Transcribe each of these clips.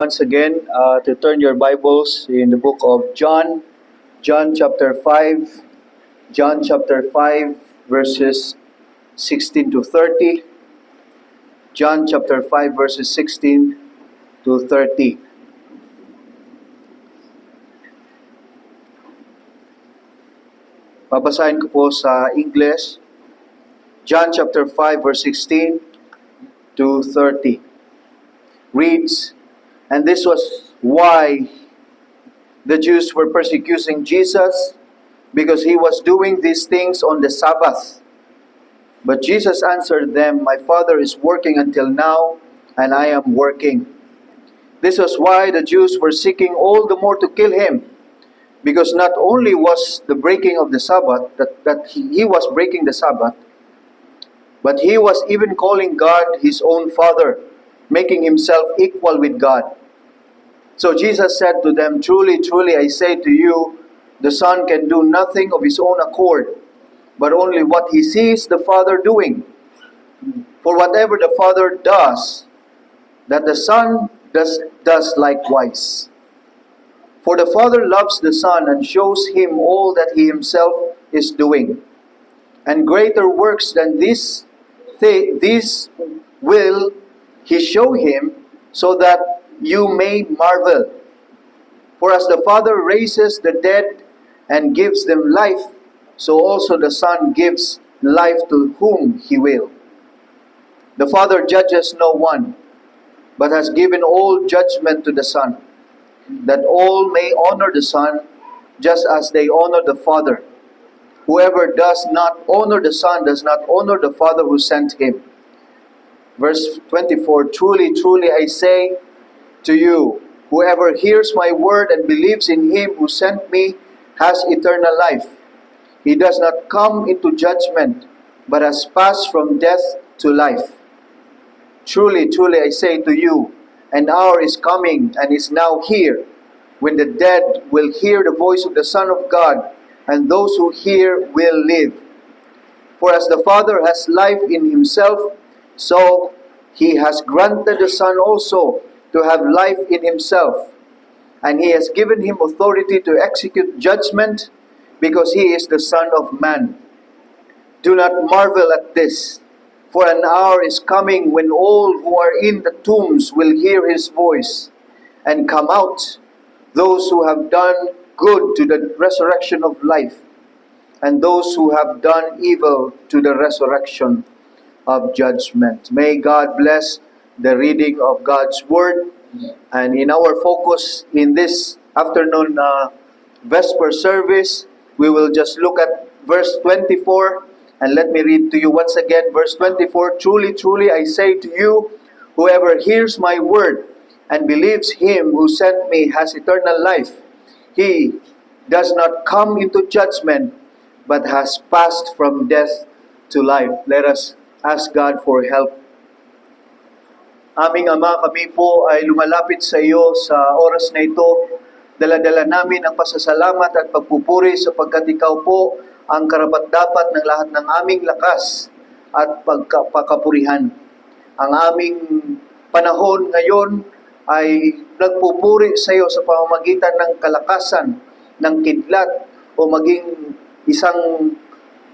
Once again to turn your Bibles in the book of John, John chapter 5, John chapter 5, verses 16 to 30, John chapter 5, verses 16 to 30. Babasahin ko po sa English, John chapter 5, verse 16 to 30. Reads, "And this was why the Jews were persecuting Jesus, because he was doing these things on the Sabbath. But Jesus answered them, My Father is working until now, and I am working. This was why the Jews were seeking all the more to kill him, because not only was the breaking of the Sabbath, that he was breaking the Sabbath, but he was even calling God his own Father, making himself equal with God. So Jesus said to them, Truly, truly, I say to you, the Son can do nothing of his own accord, but only what he sees the Father doing. For whatever the Father does, that the Son does likewise. For the Father loves the Son and shows him all that he himself is doing. And greater works than this will he show him, so that you may marvel. For as the Father raises the dead and gives them life, so also the Son gives life to whom he will. The Father judges no one, but has given all judgment to the Son, that all may honor the Son, just as they honor the Father. Whoever does not honor the Son does not honor the Father who sent him." Verse 24, "Truly, truly, I say to you, whoever hears my word and believes in him who sent me has eternal life. He does not come into judgment, but has passed from death to life. Truly, truly, I say to you, an hour is coming and is now here, when the dead will hear the voice of the Son of God, and those who hear will live. For as the Father has life in himself, so he has granted the Son also to have life in himself. And he has given him authority to execute judgment, because he is the Son of Man. Do not marvel at this, for an hour is coming when all who are in the tombs will hear his voice and come out, those who have done good to the resurrection of life, and those who have done evil to the resurrection of judgment." May God bless the reading of God's Word. And in our focus in this afternoon Vesper service, we will just look at verse 24. And let me read to you once again, verse 24. "Truly, truly, I say to you, whoever hears my word and believes him who sent me has eternal life. He does not come into judgment, but has passed from death to life." Let us ask God for help. Aming Ama, kami po ay lumalapit sa iyo sa oras na ito. Dala-dala namin ang pasasalamat at pagpupuri sapagkat ikaw po ang karapat-dapat ng lahat ng aming lakas at pagkapurihan. Ang aming panahon ngayon ay nagpupuri sa iyo sa pamamagitan ng kalakasan, ng kidlat, o maging isang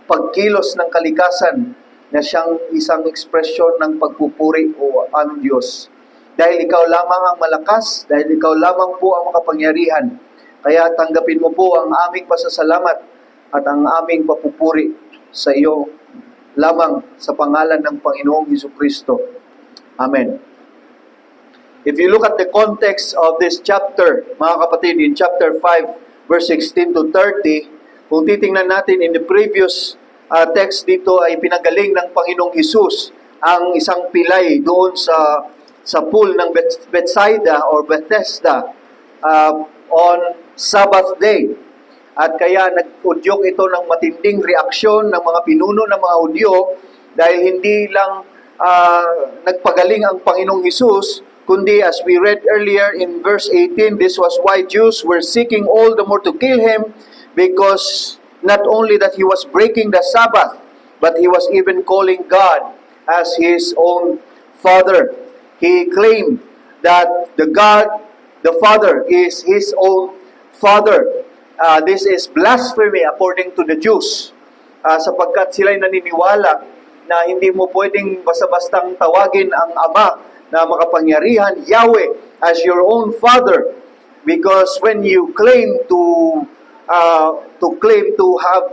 pagkilos ng kalikasan na siyang isang ekspresyon ng pagpupuri o ang Diyos. Dahil ikaw lamang ang malakas, dahil ikaw lamang po ang makapangyarihan. Kaya tanggapin mo po ang aming pasasalamat at ang aming papupuri sa iyo lamang sa pangalan ng Panginoong Hesukristo. Amen. If you look at the context of this chapter, mga kapatid, in chapter 5, verse 16 to 30, kung titingnan natin in the previous text dito ay pinagaling ng Panginoong Hesus ang isang pilay doon sa pool ng Bethsaida or Bethesda on Sabbath day. At kaya nag-udyok ito ng matinding reaksyon ng mga pinuno ng mga Hudyo, dahil hindi lang nagpagaling ang Panginoong Hesus, kundi as we read earlier in verse 18, this was why Jews were seeking all the more to kill him, because not only that he was breaking the Sabbath, but he was even calling God as his own Father. He claimed that the God, the Father, is His own Father. This is blasphemy according to the Jews. Sapagkat sila'y naniniwala na hindi mo pwedeng basta-bastang tawagin ang Ama na makapangyarihan, Yahweh, as your own Father. Because when you claim to have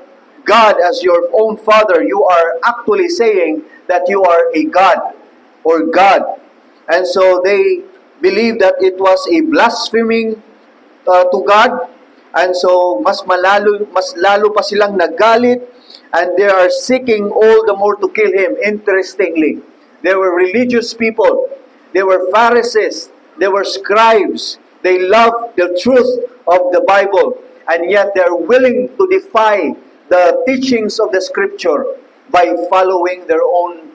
God as your own Father, you are actually saying that you are a God or God. And so they believe that it was a blaspheming to God. And so mas lalo pa silang nagalit, and they are seeking all the more to kill him. Interestingly, they were religious people. They were Pharisees. They were scribes. They loved the truth of the Bible, and yet they are willing to defy the teachings of the Scripture by following their own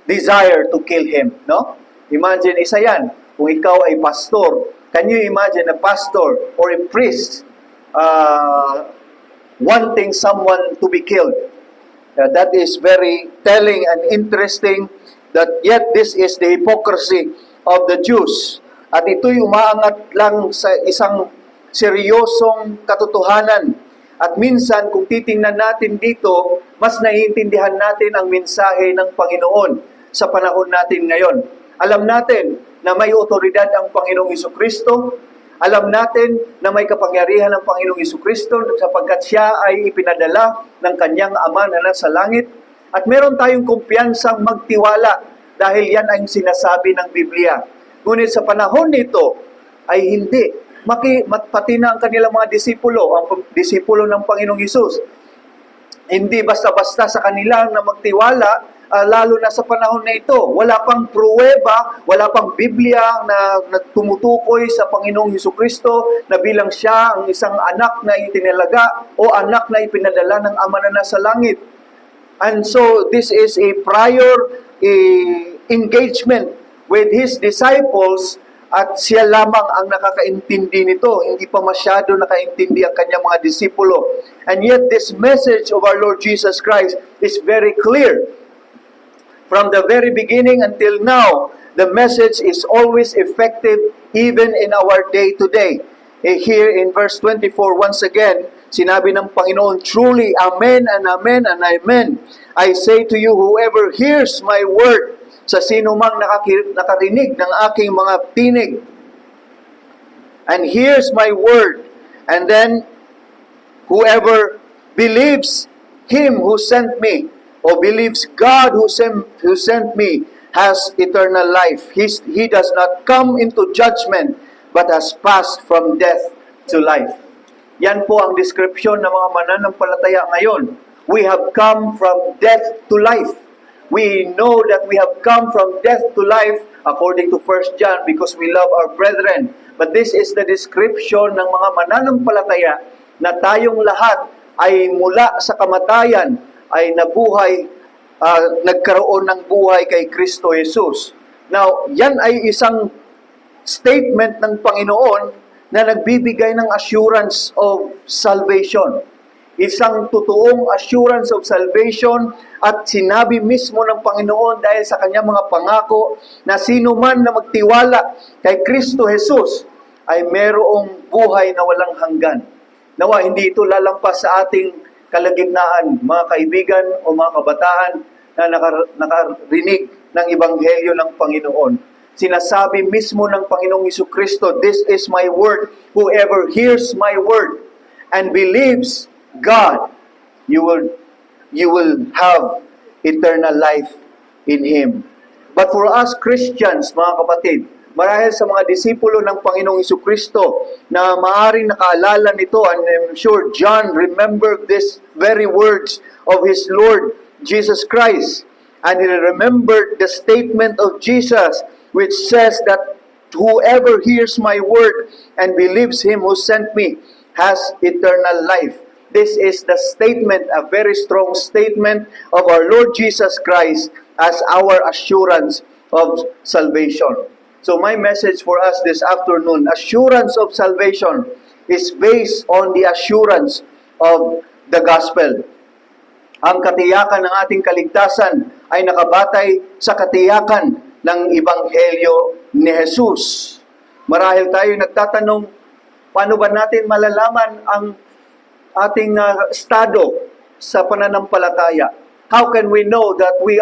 desire to kill him. No? Imagine, isa yan. Kung ikaw ay pastor, can you imagine a pastor or a priest wanting someone to be killed? That is very telling and interesting, that yet this is the hypocrisy of the Jews. At ito'y umaangat lang sa isang seryosong katotohanan. At minsan, kung titingnan natin dito, mas naiintindihan natin ang mensahe ng Panginoon sa panahon natin ngayon. Alam natin na may otoridad ang Panginoong Jesucristo. Alam natin na may kapangyarihan ng Panginoong Jesucristo sapagkat siya ay ipinadala ng kanyang Ama na nasa langit. At meron tayong kumpiyansang magtiwala dahil yan ang sinasabi ng Biblia. Ngunit sa panahon nito ay hindi. Pati na ang kanilang mga disipulo, ang disipulo ng Panginoong Hesus. Hindi basta-basta sa kanila na magtiwala, lalo na sa panahon na ito. Wala pang pruweba, wala pang Biblia na tumutukoy sa Panginoong Hesukristo na bilang siya ang isang anak na itinalaga o anak na ipinadala ng Ama na nasa langit. And so, this is a prior engagement with His disciples, at siya lamang ang nakakaintindi nito. Hindi pa masyado nakaintindi ang kanyang mga disipulo. And yet, this message of our Lord Jesus Christ is very clear. From the very beginning until now, the message is always effective even in our day-to-day. Here in verse 24, once again, sinabi ng Panginoon, truly, amen and amen and amen. I say to you, whoever hears my word, sa sino mang nakarinig ng aking mga tinig, and hears my word, and then whoever believes Him who sent me, or believes God who sent me, has eternal life. He does not come into judgment, but has passed from death to life. Yan po ang description ng mga mananampalataya ngayon. We have come from death to life. We know that we have come from death to life according to 1 John because we love our brethren. But this is the description ng mga mananampalataya na tayong lahat ay mula sa kamatayan ay nabuhay, nagkaroon ng buhay kay Kristo Jesus. Now, yan ay isang statement ng Panginoon na nagbibigay ng assurance of salvation. Isang totoong assurance of salvation, at sinabi mismo ng Panginoon dahil sa kanyang mga pangako na sino man na magtiwala kay Kristo Jesus ay merong buhay na walang hanggan. Nawa, hindi ito lalampas sa ating kalagitnaan, mga kaibigan o mga kabataan na nakarinig ng Ebanghelyo ng Panginoon. Sinasabi mismo ng Panginoong Jesucristo, this is my word. Whoever hears my word and believes God, you will have eternal life in Him. But for us Christians, mga kapatid, marahil sa mga disipulo ng Panginoong Jesucristo na maaring nakaalala nito, and I'm sure John remembered these very words of his Lord Jesus Christ, and he remembered the statement of Jesus which says that whoever hears my word and believes Him who sent me has eternal life. This is the statement, a very strong statement of our Lord Jesus Christ as our assurance of salvation. So my message for us this afternoon, assurance of salvation is based on the assurance of the gospel. Ang katiyakan ng ating kaligtasan ay nakabatay sa katiyakan ng Ebanghelyo ni Jesus. Marahil tayo nagtatanong, paano ba natin malalaman ang ating estado sa pananampalataya? How can we know that we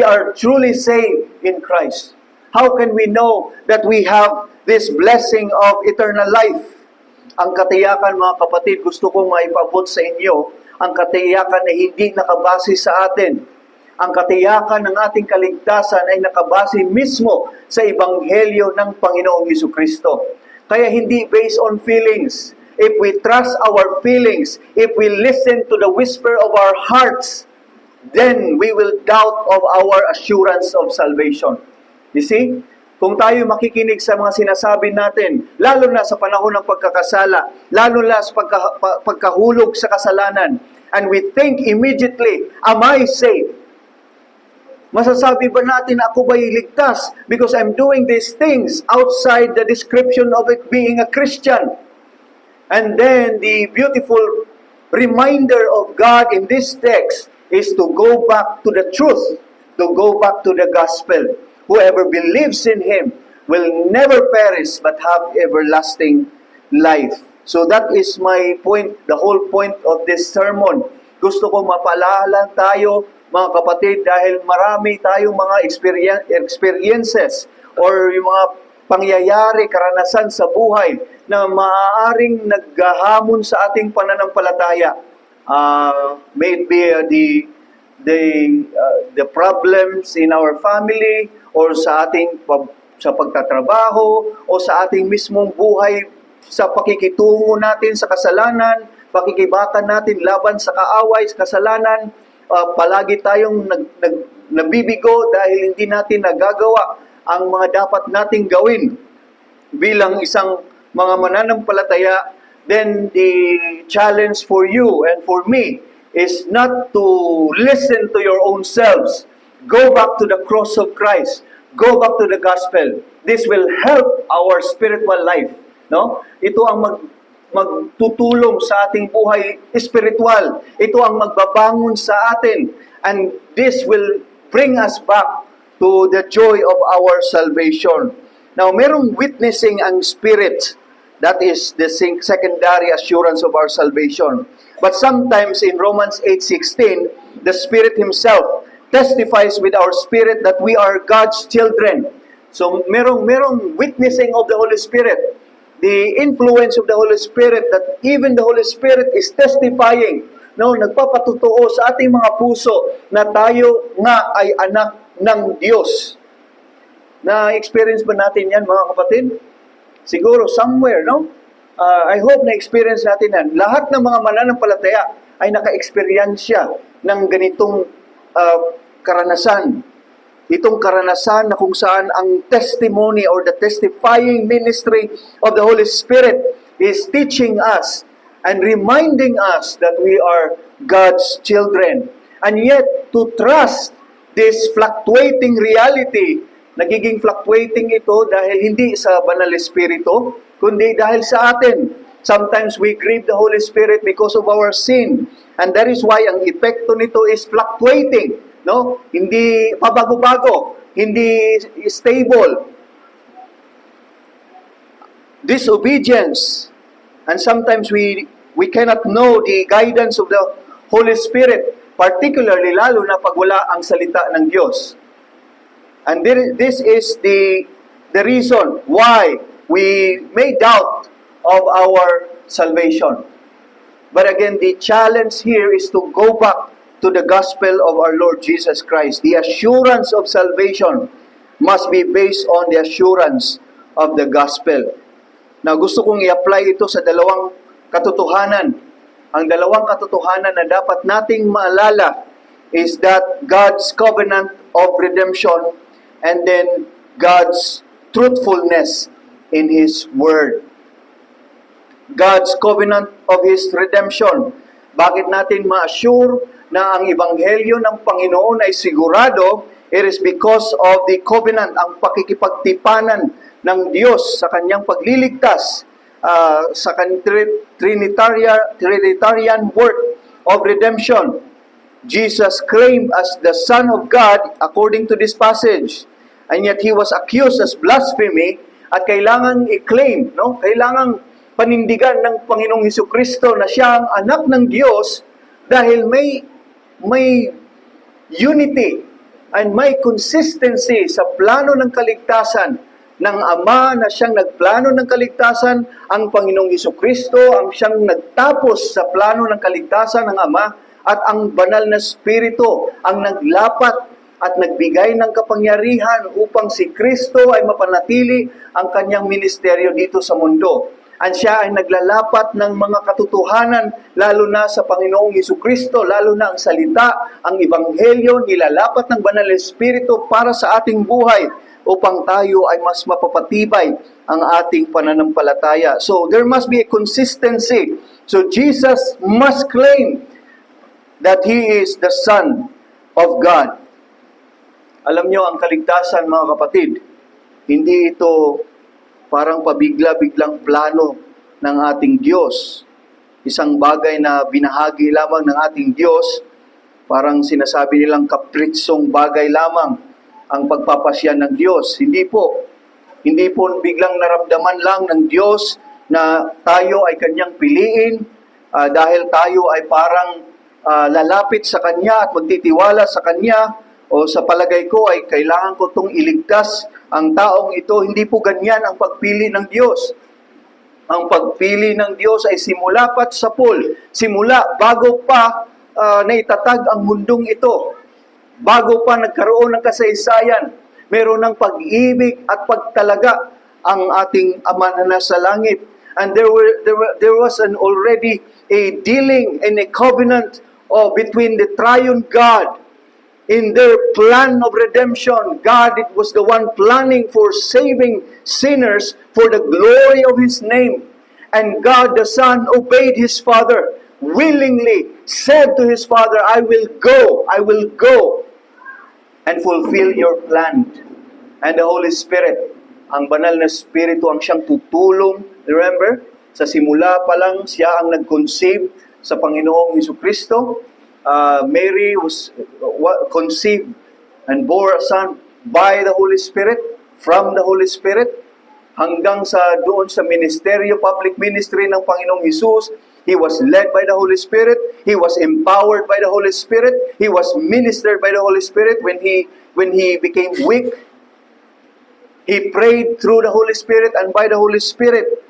are truly saved in Christ? How can we know that we have this blessing of eternal life? Ang katiyakan, mga kapatid, gusto kong maipabot sa inyo, ang katiyakan ay hindi nakabase sa atin. Ang katiyakan ng ating kaligtasan ay nakabase mismo sa Ebanghelyo ng Panginoong Jesucristo. Kaya hindi based on feelings. If we trust our feelings, if we listen to the whisper of our hearts, then we will doubt of our assurance of salvation. You see? Kung tayo makikinig sa mga sinasabi natin, lalo na sa panahon ng pagkakasala, lalo na sa pagkahulog sa kasalanan, and we think immediately, am I saved? Masasabi ba natin ako ba'y ligtas because I'm doing these things outside the description of it being a Christian? And then the beautiful reminder of God in this text is to go back to the truth, to go back to the gospel. Whoever believes in Him will never perish but have everlasting life. So that is my point, the whole point of this sermon. Gusto ko mapaalala tayo, mga kapatid, dahil marami tayong mga experiences or yung mga pangyayari, karanasan sa buhay na maaaring naghahamon sa ating pananampalataya. May it be the problems in our family or sa ating sa pagtatrabaho o sa ating mismong buhay sa pakikitungo natin sa kasalanan, pakikibakan natin laban sa kaaway, sa kasalanan. Palagi tayong nabibigo dahil hindi natin nagagawa ang mga dapat nating gawin bilang isang mga mananampalataya. Then the challenge for you and for me is not to listen to your own selves. Go back to the cross of Christ. Go back to the gospel. This will help our spiritual life. No? Ito ang magtutulong sa ating buhay espiritual. Ito ang magbabangon sa atin. And this will bring us back to the joy of our salvation. Now, merong witnessing ang Spirit. That is the secondary assurance of our salvation. But sometimes in Romans 8:16, the Spirit Himself testifies with our spirit that we are God's children. So, merong witnessing of the Holy Spirit. The influence of the Holy Spirit, that even the Holy Spirit is testifying, no, nagpapatutuo sa ating mga puso na tayo nga ay anak ng Diyos. Na-experience ba natin yan, mga kapatid? Siguro somewhere, no? I hope na-experience natin yan. Lahat ng mga mananampalataya ay naka-experience ng ganitong karanasan. Itong karanasan na kung saan ang testimony or the testifying ministry of the Holy Spirit is teaching us and reminding us that we are God's children. And yet, to trust this fluctuating reality, nagiging fluctuating ito dahil hindi sa banal espiritu, kundi dahil sa atin. Sometimes we grieve the Holy Spirit because of our sin. And that is why ang epekto nito is fluctuating. No? Hindi pabago-bago, hindi stable. Disobedience. And sometimes we cannot know the guidance of the Holy Spirit, particularly lalo na pag wala ang salita ng Diyos. And this is the reason why we may doubt of our salvation. But again, the challenge here is to go back to the gospel of our Lord Jesus Christ. The assurance of salvation must be based on the assurance of the gospel. Now, gusto kong i-apply ito sa dalawang katotohanan. Ang dalawang katotohanan na dapat nating maalala is that God's covenant of redemption and then God's truthfulness in His Word. God's covenant of His redemption. Bakit natin ma-assure na ang ebanghelyo ng Panginoon ay sigurado? It is because of the covenant, ang pakikipagtipanan ng Diyos sa kanyang pagliligtas, sa Trinitarian work of redemption. Jesus claimed as the Son of God according to this passage. and yet he was accused as blasphemy, at kailangan i-claim, no? Kailangan panindigan ng Panginoong Hesukristo na siya ang anak ng Diyos dahil may unity and may consistency sa plano ng kaligtasan ng Ama na siyang nagplano ng kaligtasan, ang Panginoong Hesukristo ang siyang nagtapos sa plano ng kaligtasan ng Ama, at ang banal na Espiritu ang naglapat at nagbigay ng kapangyarihan upang si Kristo ay mapanatili ang kanyang ministeryo dito sa mundo. At siya ay naglalapat ng mga katotohanan, lalo na sa Panginoong Hesukristo, lalo na ang salita, ang ebanghelyo, nilalapat ng banal na Espiritu para sa ating buhay upang tayo ay mas mapapatibay ang ating pananampalataya. So there must be a consistency. So Jesus must claim that He is the Son of God. Alam nyo, ang kaligtasan, mga kapatid, hindi ito parang pabigla-biglang plano ng ating Diyos. Isang bagay na binahagi lamang ng ating Diyos, parang sinasabi nilang kapritsong bagay lamang ang pagpapasya ng Diyos. Hindi po. Hindi po biglang naramdaman lang ng Diyos na tayo ay Kanyang piliin dahil tayo ay parang lalapit sa Kanya at magtitiwala sa Kanya, o sa palagay ko ay kailangan ko itong iligtas ang taong ito. Hindi po ganyan ang pagpili ng Diyos. Ang pagpili ng Diyos ay simula pa't sapul. Simula bago pa naitatag ang mundong ito. Bago pa nagkaroon ng kasaysayan, meron ng pag-ibig at pagtalaga ang ating Ama na nasa langit. And there was already a dealing and a covenant between the triune God. In their plan of redemption, God it was the one planning for saving sinners for the glory of His name. And God the Son obeyed His Father, willingly said to His Father, I will go and fulfill your plan. And the Holy Spirit, ang banal na Espiritu ang siyang tutulong. Remember, sa simula pa lang siya ang nag-conceive sa Panginoong Hesukristo. Mary was conceived and bore a son by the Holy Spirit, from the Holy Spirit, hanggang sa doon sa ministeryo, public ministry ng Panginoong Hesus. He was led by the Holy Spirit. He was empowered by the Holy Spirit. He was ministered by the Holy Spirit when he became weak. He prayed through the Holy Spirit and by the Holy Spirit.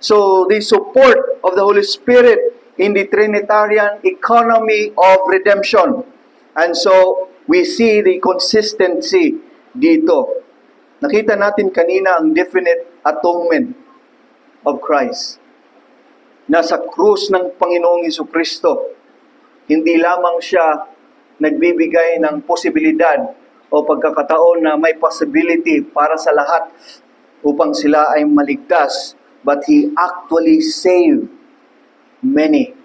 So the support of the Holy Spirit in the Trinitarian economy of redemption. And so, we see the consistency dito. Nakita natin kanina ang definite atonement of Christ. Nasa krus ng Panginoong Hesukristo, hindi lamang siya nagbibigay ng posibilidad o pagkakataon na may possibility para sa lahat upang sila ay maligtas, but He actually saved many.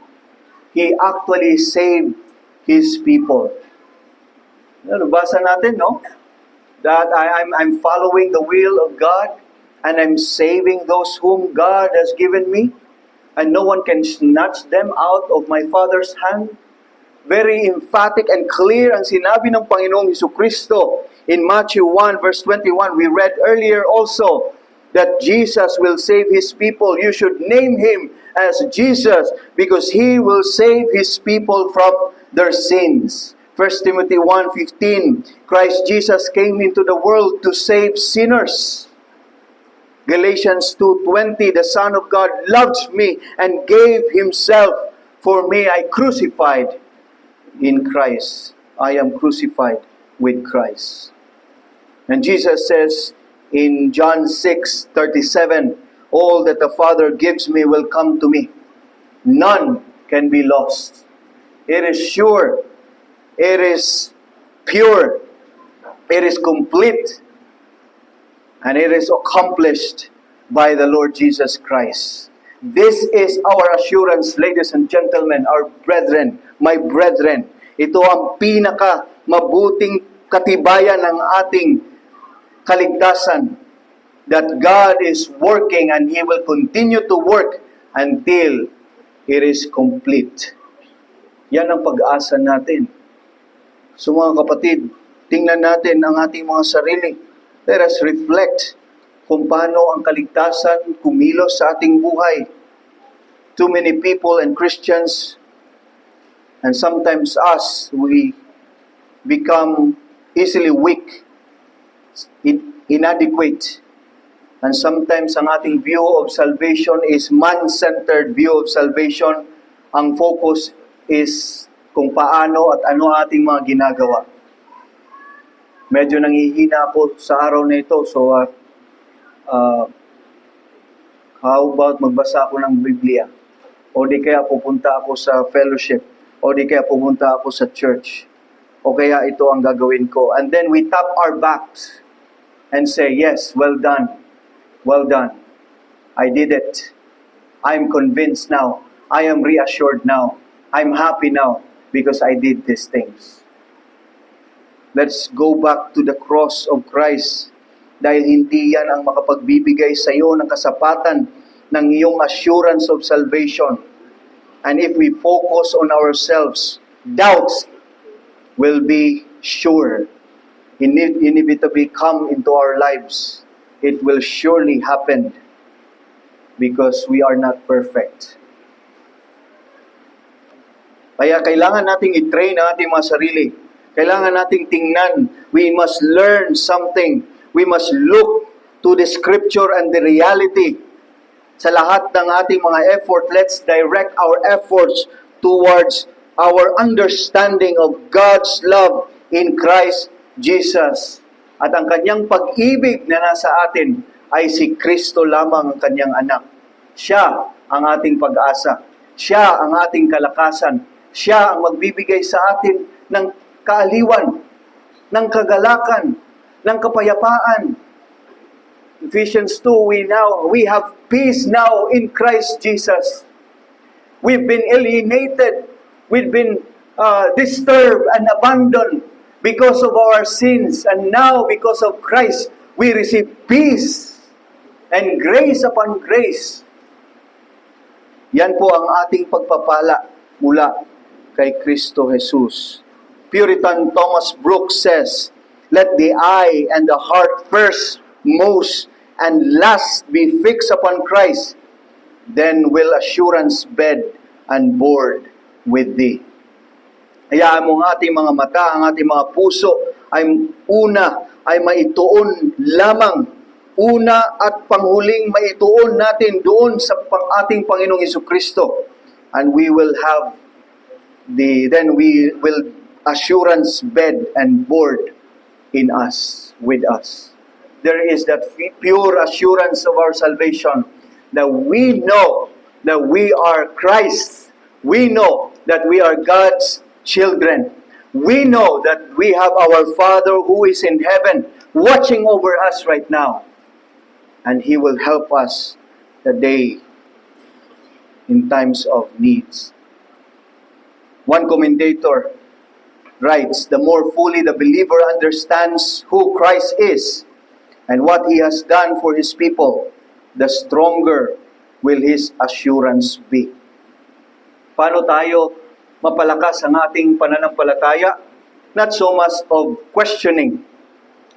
He actually saved His people. Nabasa natin, no? That I'm following the will of God and I'm saving those whom God has given me, and no one can snatch them out of my Father's hand. Very emphatic and clear ang sinabi ng Panginoong Hesukristo in Matthew 1 verse 21. We read earlier also that Jesus will save His people. You should name Him as Jesus because He will save His people from their sins. 1 Timothy 1:15, Christ Jesus came into the world to save sinners. Galatians 2:20, the Son of God loved me and gave Himself for me. I crucified in Christ. I am crucified with Christ. And Jesus says in John 6:37, all that the Father gives me will come to me. None can be lost. It is sure. It is pure. It is complete. And it is accomplished by the Lord Jesus Christ. This is our assurance, ladies and gentlemen, our brethren, my brethren. Ito ang pinaka mabuting katibayan ng ating kaligtasan, that God is working and He will continue to work until it is complete. Yan ang pag-asa natin. So mga kapatid, tingnan natin ang ating mga sarili. Let us reflect kung paano ang kaligtasan kumilos sa ating buhay. Too many people and Christians, and sometimes us, we become easily weak, inadequate. And sometimes ang ating view of salvation is man-centered view of salvation. Ang focus is kung paano at ano ating mga ginagawa. Medyo nangihina ako sa araw na ito, so how about magbasa ako ng Biblia? O di kaya pupunta ako sa fellowship? O di kaya pupunta ako sa church? O kaya ito ang gagawin ko? And then we tap our backs and say, yes, well done. Well done. I did it. I'm convinced now. I am reassured now. I'm happy now because I did these things. Let's go back to the cross of Christ dahil hindi yan ang makapagbibigay sa iyo ng kasapatan ng iyong assurance of salvation. And if we focus on ourselves, doubts will be sure, inevitably come into our lives. It will surely happen because we are not perfect. Kaya kailangan nating i-train ang ating mga sarili. Kailangan nating tingnan. We must learn something. We must look to the scripture and the reality. Sa lahat ng ating mga effort, let's direct our efforts towards our understanding of God's love in Christ Jesus. At ang kanyang pag-ibig na nasa atin ay si Kristo lamang ang kanyang anak. Siya ang ating pag-asa. Siya ang ating kalakasan. Siya ang magbibigay sa atin ng kaaliwan, ng kagalakan, ng kapayapaan. Ephesians 2, we have peace now in Christ Jesus. We've been alienated. We've been disturbed and abandoned because of our sins. And now, because of Christ, we receive peace and grace upon grace. Yan po ang ating pagpapala mula kay Kristo Jesus. Puritan Thomas Brooks says, let the eye and the heart first, most, and last be fixed upon Christ. Then will assurance bed and board with thee. Hayaan mo ang ating mga mata, ang ating mga puso ay maituon lamang. Una at panghuling maituon natin doon sa ating Panginoong Jesucristo. And we will have then we will assurance bed and board in us, with us. There is that pure assurance of our salvation that we know that we are Christ. We know that we are God's children. We know that we have our Father who is in heaven watching over us right now. And He will help us the day in times of needs. One commentator writes, the more fully the believer understands who Christ is and what He has done for His people, the stronger will His assurance be. Paano tayo mapalakas ang ating pananampalataya? Not so much of questioning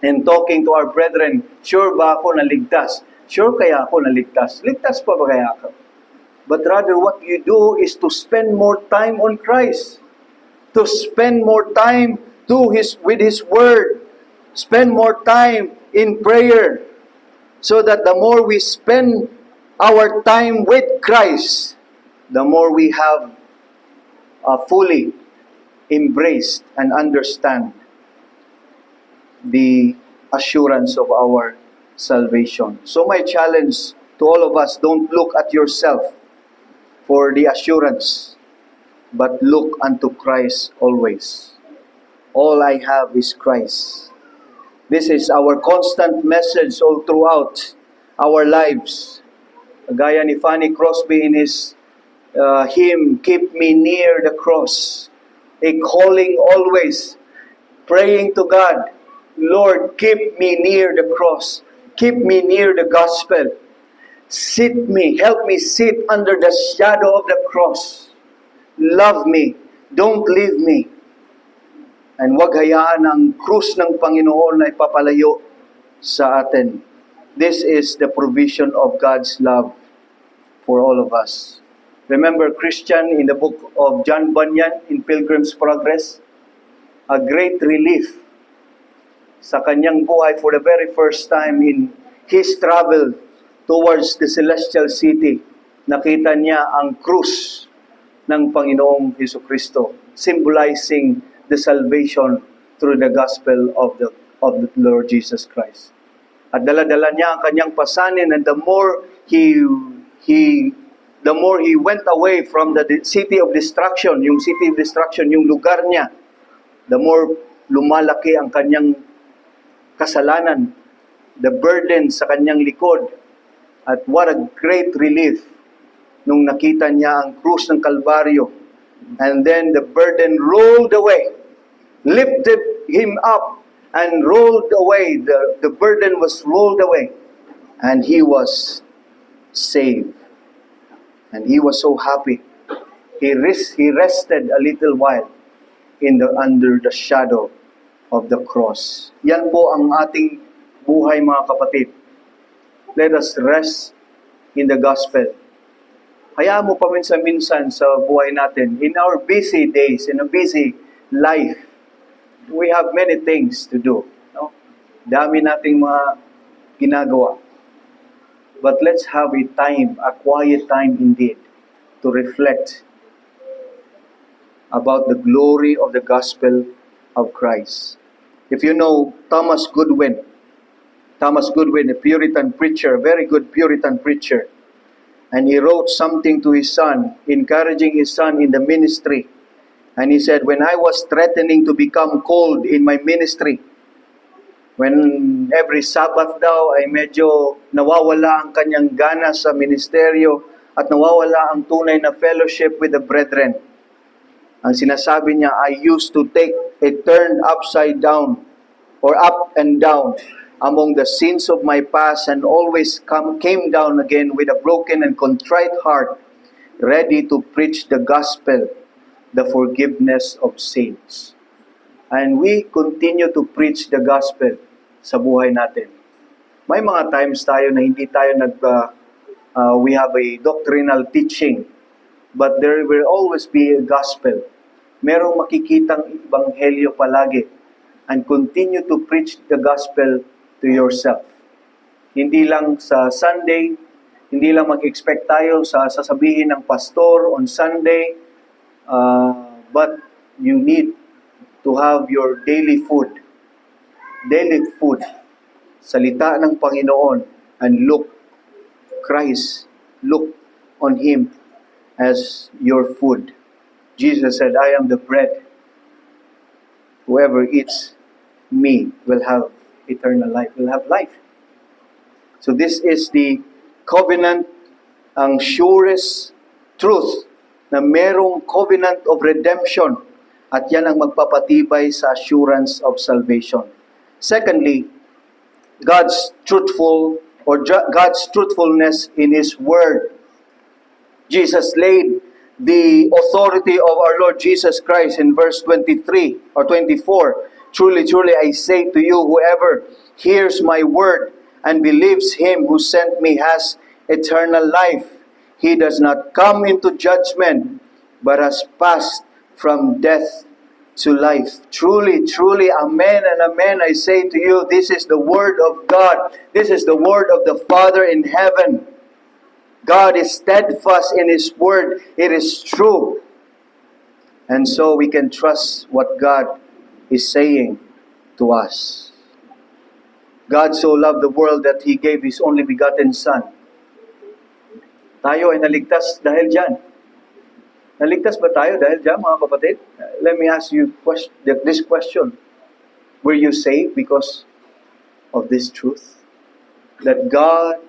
and talking to our brethren, sure ba ako naligtas? Sure kaya ako naligtas? Ligtas pa ba kaya ako? But rather what you do is to spend more time on Christ. To spend more time with His Word. Spend more time in prayer. So that the more we spend our time with Christ, the more we have fully embraced and understand the assurance of our salvation. So my challenge to all of us, don't look at yourself for the assurance, but look unto Christ always. All I have is Christ. This is our constant message all throughout our lives. Gaya ni Fanny Crosby in his hymn, Keep Me Near the Cross. A calling always, praying to God, Lord, keep me near the cross. Keep me near the gospel. Help me sit under the shadow of the cross. Love me. Don't leave me. And wag hayaan ang krus ng Panginoon na ipapalayo sa atin. This is the provision of God's love for all of us. Remember Christian in the book of John Bunyan in Pilgrim's Progress? A great relief sa kanyang buhay for the very first time in his travel towards the celestial city. Nakita niya ang krus ng Panginoong Hesukristo, symbolizing the salvation through the gospel of the Lord Jesus Christ. At dala-dala niya ang kanyang pasanin, and the more he went away from the city of destruction, yung lugar niya, the more lumalaki ang kanyang kasalanan, the burden sa kanyang likod. At what a great relief nung nakita niya ang krus ng Kalbaryo. And then the burden rolled away, lifted him up, and rolled away. The burden was rolled away. And he was saved. And he was so happy. He rested a little while under the shadow of the cross. Yan po ang ating buhay, mga kapatid. Let us rest in the gospel. Hayaan mo paminsan-minsan sa buhay natin, in our busy days, in a busy life, we have many things to do. No? Dami nating mga ginagawa. But let's have a quiet time indeed, to reflect about the glory of the gospel of Christ. If you know Thomas Goodwin, a Puritan preacher, a very good Puritan preacher, and he wrote something to his son, encouraging his son in the ministry. And he said, when I was threatening to become cold in my ministry, when every Sabbath daw ay medyo nawawala ang kanyang gana sa ministeryo at nawawala ang tunay na fellowship with the brethren, ang sinasabi niya, I used to take a turn upside down or up and down among the sins of my past, and always came down again with a broken and contrite heart, ready to preach the gospel, the forgiveness of sins. And we continue to preach the gospel sa buhay natin. May mga times tayo na hindi tayo we have a doctrinal teaching, but there will always be a gospel. Merong makikitang ebanghelyo palagi, and continue to preach the gospel to yourself. Hindi lang sa Sunday, hindi lang mag-expect tayo sa sasabihin ng pastor on Sunday, but you need to have your daily food. Daily food. Salita ng Panginoon, and look on Him as your food. Jesus said, I am the bread. Whoever eats me will have eternal life, will have life. So this is the covenant, ang surest truth na merong covenant of redemption, at yan ang magpapatibay sa assurance of salvation. Secondly, God's truthfulness in His Word. Jesus laid the authority of our Lord Jesus Christ in verse 23 or 24. Truly, truly, I say to you, whoever hears my word and believes Him who sent me has eternal life. He does not come into judgment, but has passed from death to life. Truly, truly, amen and amen, I say to you, this is the word of God. This is the word of the Father in heaven. God is steadfast in His word. It is true. And so we can trust what God is saying to us. God so loved the world that He gave His only begotten Son. Tayo ay naligtas dahil dyan. Naligtas ba tayo dahil dyan, mga kapatid? Let me ask you this question. Were you saved because of this truth? That God,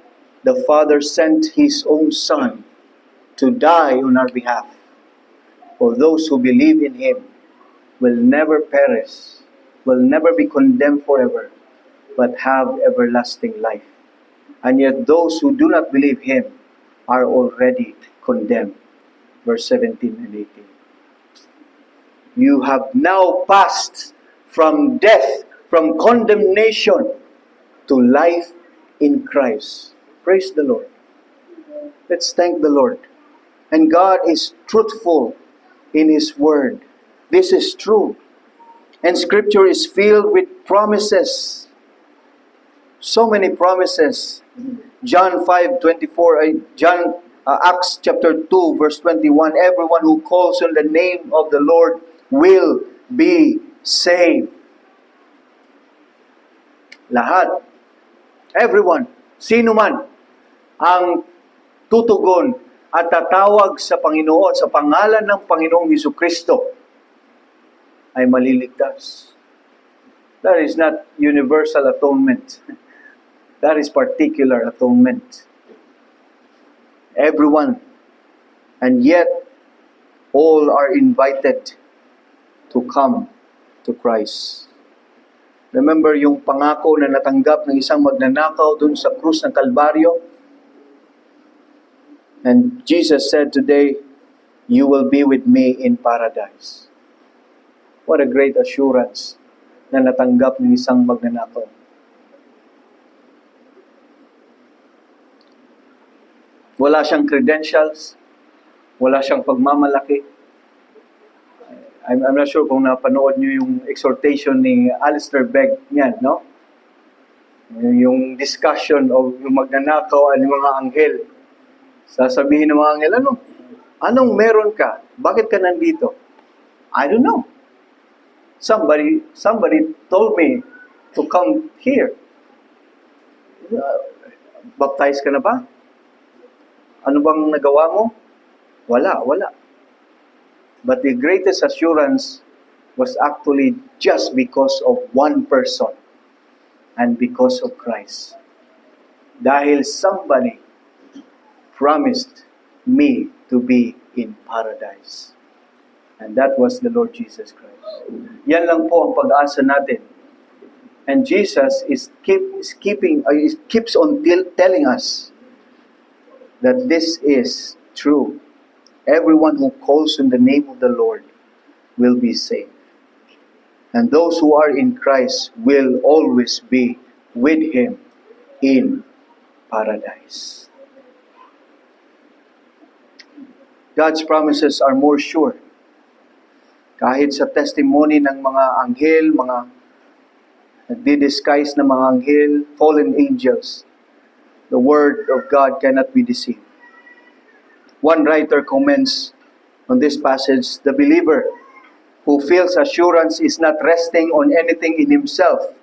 the Father, sent His own Son to die on our behalf. For those who believe in Him will never perish, will never be condemned forever, but have everlasting life. And yet those who do not believe Him are already condemned. Verse 17 and 18. You have now passed from death, from condemnation, to life in Christ. Praise the Lord. Let's thank the Lord. And God is truthful in His Word. This is true. And Scripture is filled with promises. So many promises. John 5:24, Acts chapter 2, verse 21, everyone who calls on the name of the Lord will be saved. Lahat. Everyone. Sino man ang tutugon at tatawag sa Panginoon, sa pangalan ng Panginoong Hesukristo, ay maliligtas. That is not universal atonement. That is particular atonement. Everyone. And yet, all are invited to come to Christ. Remember yung pangako na natanggap ng isang magnanakaw dun sa krus ng Kalbaryo? And Jesus said today, you will be with me in paradise. What a great assurance na natanggap ng isang magnanakaw. Wala siyang credentials, wala siyang pagmamalaki. I'm not sure kung napanood niyo yung exhortation ni Alistair Begg niyan, no? Yung discussion of yung magnanakaw at yung mga anghel. Sasabihin ng mga anghel, anong meron ka? Bakit ka nandito? I don't know. Somebody told me to come here. Baptize ka na ba? Ano bang nagawa mo? Wala. But the greatest assurance was actually just because of one person and because of Christ. Dahil somebody promised me to be in paradise. And that was the Lord Jesus Christ. Yan lang po ang pag-asa natin. And Jesus keeps on telling us that this is true. Everyone who calls on the name of the Lord will be saved. And those who are in Christ will always be with Him in paradise. God's promises are more sure. Kahit sa testimony ng mga anghel, mga nagdi-disguise na mga anghel, fallen angels, the Word of God cannot be deceived. One writer comments on this passage, the believer who feels assurance is not resting on anything in himself.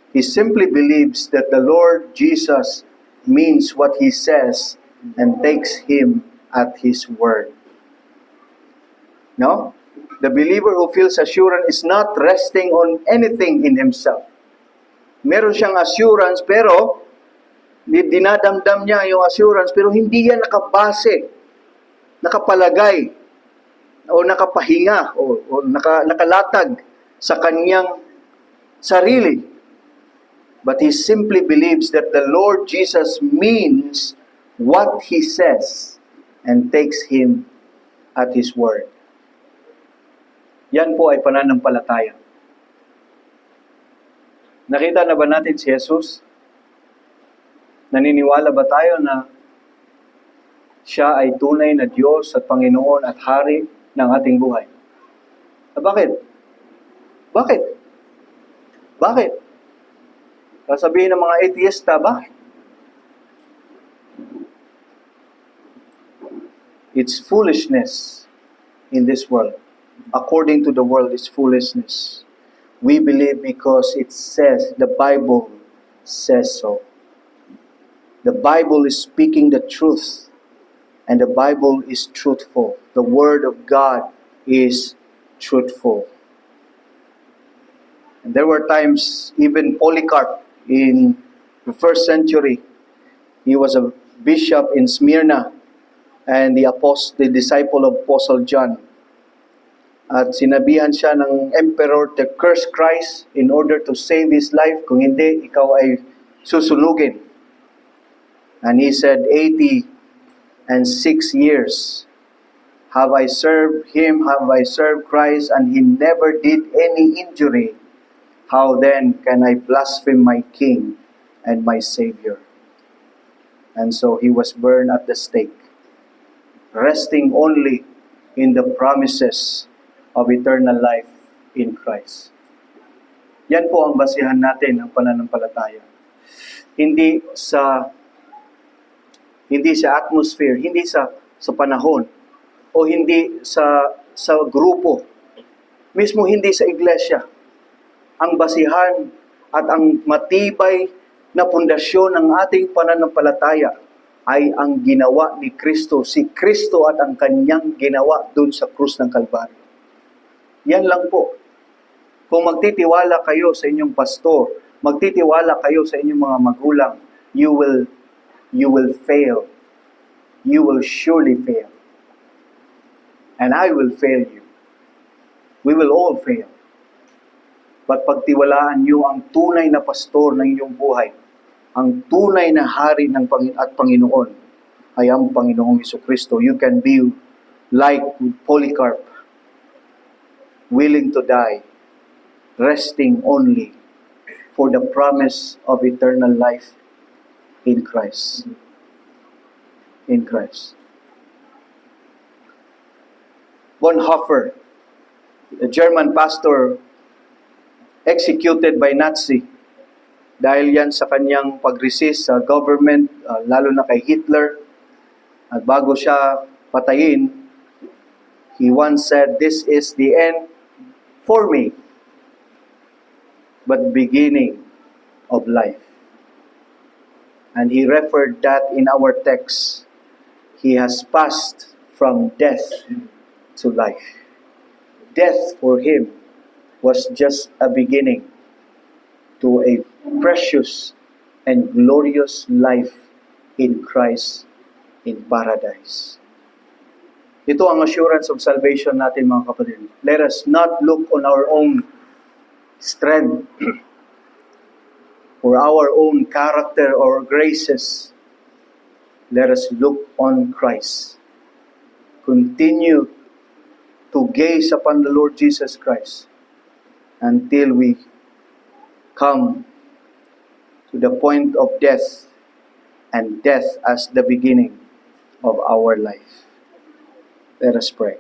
He simply believes that the Lord Jesus means what He says and takes Him at His word. No? The believer who feels assurance is not resting on anything in himself. Meron siyang assurance pero dinadamdam niya yung assurance pero hindi yan nakabase, nakapalagay o nakapahinga o nakalatag sa kanyang sarili. But he simply believes that the Lord Jesus means what He says and takes Him at His word. Yan po ay pananampalataya. Nakita na ba natin si Jesus? Naniniwala ba tayo na Siya ay tunay na Diyos at Panginoon at Hari ng ating buhay? Bakit? Bakit? Sasabihin ng mga atheista, bakit? It's foolishness in this world. According to the world, it's foolishness. We believe because it says, the Bible says so. The Bible is speaking the truth. And the Bible is truthful. The Word of God is truthful. And there were times, even Polycarp in the 1st century, he was a bishop in Smyrna and the disciple of Apostle John. At sinabihan siya ng emperor to curse Christ in order to save his life. Kung hindi, ikaw ay susunugin. And he said, 86 years have I served Him, have I served Christ, and He never did any injury. How then can I blaspheme my King and my Savior. And so he was burned at the stake, resting only in the promises of eternal life in Christ. Yan po ang basihan natin ng pananampalataya. Hindi sa atmosphere, hindi sa panahon, o hindi sa grupo, mismo hindi sa iglesia. Ang basihan at ang matibay na pundasyon ng ating pananampalataya ay ang ginawa ni Kristo, si Kristo at ang kanyang ginawa dun sa krus ng Kalbaryo. Yan lang po. Kung magtitiwala kayo sa inyong pastor, magtitiwala kayo sa inyong mga magulang, you will fail. You will surely fail. And I will fail you. We will all fail. But pagtiwalaan niyo ang tunay na pastor ng inyong buhay, ang tunay na hari at Panginoon ay ang Panginoong Jesucristo. You can be like Polycarp, willing to die, resting only for the promise of eternal life in Christ. In Christ. Bonhoeffer, the German pastor, executed by Nazi dahil yan sa kanyang pag-resist sa government, lalo na kay Hitler. At bago siya patayin, he once said, "This is the end for me, but beginning of life." And he referred that in our text, he has passed from death to life. Death for him was just a beginning to a precious and glorious life in Christ in paradise. Ito ang assurance of salvation natin, mga kapatid. Let us not look on our own strength or our own character or graces. Let us look on Christ. Continue to gaze upon the Lord Jesus Christ until we come to the point of death, and death as the beginning of our life. Let us pray.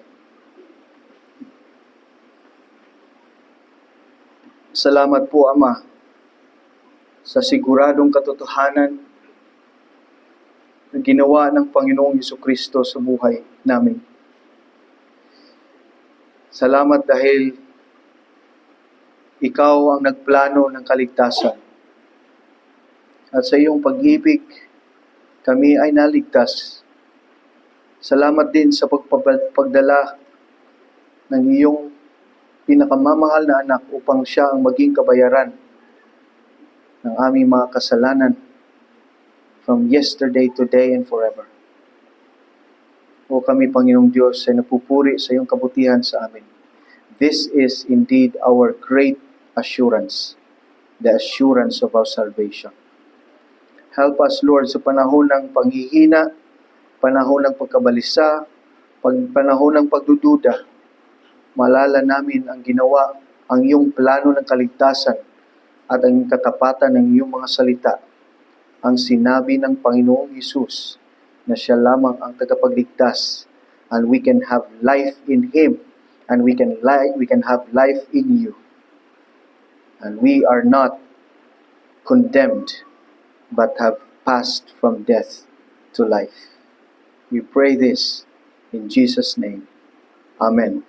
Salamat po, Ama, sa siguradong katotohanan na ginawa ng Panginoong Jesucristo sa buhay namin. Salamat dahil ikaw ang nagplano ng kaligtasan. At sa iyong pag-ibig, kami ay naligtas. Salamat din sa pagdala ng iyong pinakamamahal na anak upang siya ang maging kabayaran ng aming mga kasalanan from yesterday, today, and forever. O kami, Panginoong Diyos, ay napupuri sa iyong kabutihan sa amin. This is indeed our great assurance, the assurance of our salvation. Help us, Lord, sa panahon ng panghihina, panahon ng pagkabalisa, panahon ng pagdududa. Malala namin ang ginawa, ang iyong plano ng kaligtasan at ang katapatan ng iyong mga salita. Ang sinabi ng Panginoong Hesus na siya lamang ang tagapagligtas, and we can have life in Him, and we can have life in you. And we are not condemned, but have passed from death to life. We pray this in Jesus' name. Amen.